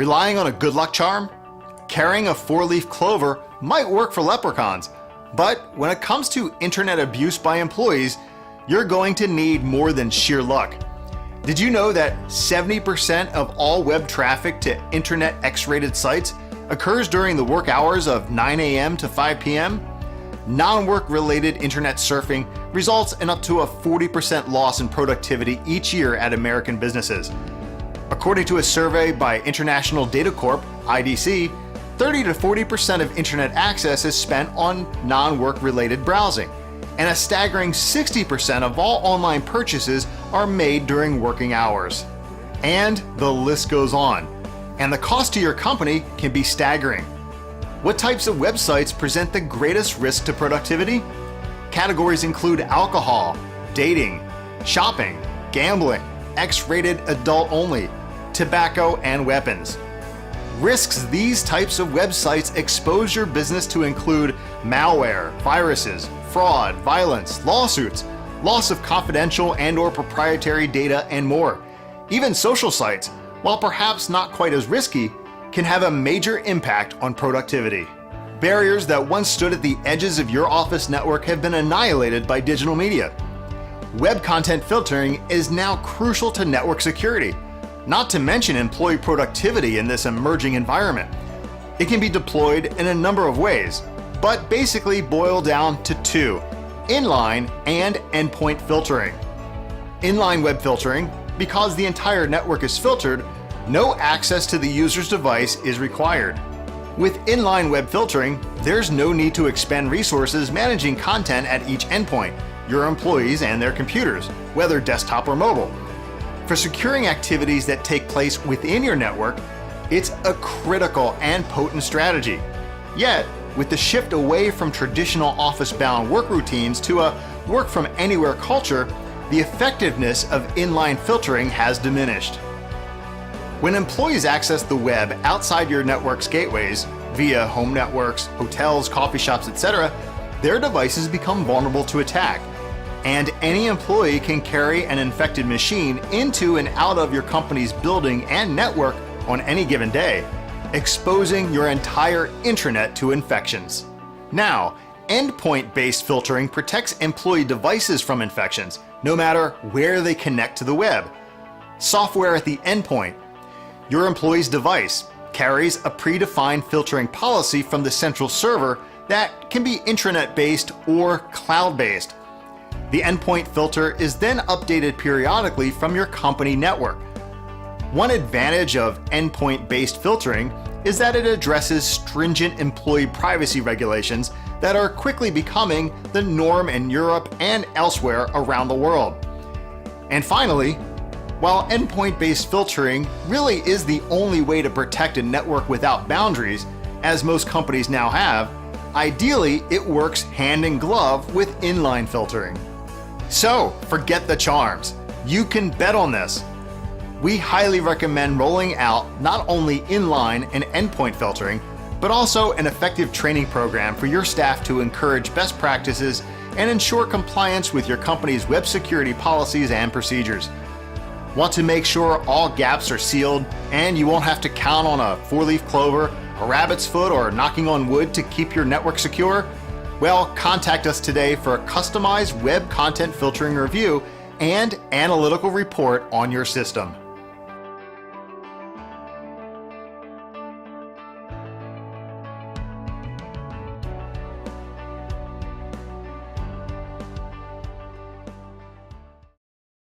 Relying on a good luck charm? Carrying a four-leaf clover might work for leprechauns, but when it comes to internet abuse by employees, you're going to need more than sheer luck. Did you know that 70% of all web traffic to Internet X-rated sites occurs during the work hours of 9 a.m. to 5 p.m.? Non-work related internet surfing results in up to a 40% loss in productivity each year at American businesses. According to a survey by International Data Corp, IDC, 30 to 40% of internet access is spent on non-work related browsing, and a staggering 60% of all online purchases are made during working hours. And the list goes on. And the cost to your company can be staggering. What types of websites present the greatest risk to productivity? Categories include alcohol, dating, shopping, gambling, X-rated adult only, tobacco, and weapons. Risks these types of websites expose your business to include malware, viruses, fraud, violence, lawsuits, loss of confidential and/or proprietary data, and more. Even social sites, while perhaps not quite as risky, can have a major impact on productivity. Barriers that once stood at the edges of your office network have been annihilated by digital media. Web content filtering is now crucial to network security, not to mention employee productivity in this emerging environment. It can be deployed in a number of ways, but basically boil down to two: inline and endpoint filtering. Inline web filtering, because the entire network is filtered, no access to the user's device is required. With inline web filtering, there's no need to expend resources managing content at each endpoint, your employees and their computers, whether desktop or mobile. For securing activities that take place within your network, it's a critical and potent strategy. Yet, with the shift away from traditional office-bound work routines to a work-from-anywhere culture, the effectiveness of inline filtering has diminished. When employees access the web outside your network's gateways, via home networks, hotels, coffee shops, etc., their devices become vulnerable to attack. And any employee can carry an infected machine into and out of your company's building and network on any given day, exposing your entire intranet to infections. Now, endpoint-based filtering protects employee devices from infections, no matter where they connect to the web. Software at the endpoint. Your employee's device carries a predefined filtering policy from the central server that can be intranet-based or cloud-based. The endpoint filter is then updated periodically from your company network. One advantage of endpoint-based filtering is that it addresses stringent employee privacy regulations that are quickly becoming the norm in Europe and elsewhere around the world. And finally, while endpoint-based filtering really is the only way to protect a network without boundaries, as most companies now have, ideally it works hand in glove with inline filtering. So, forget the charms. You can bet on this. We highly recommend rolling out not only inline and endpoint filtering, but also an effective training program for your staff to encourage best practices and ensure compliance with your company's web security policies and procedures. Want to make sure all gaps are sealed and you won't have to count on a four-leaf clover, a rabbit's foot, or knocking on wood to keep your network secure? Well, contact us today for a customized web content filtering review and analytical report on your system.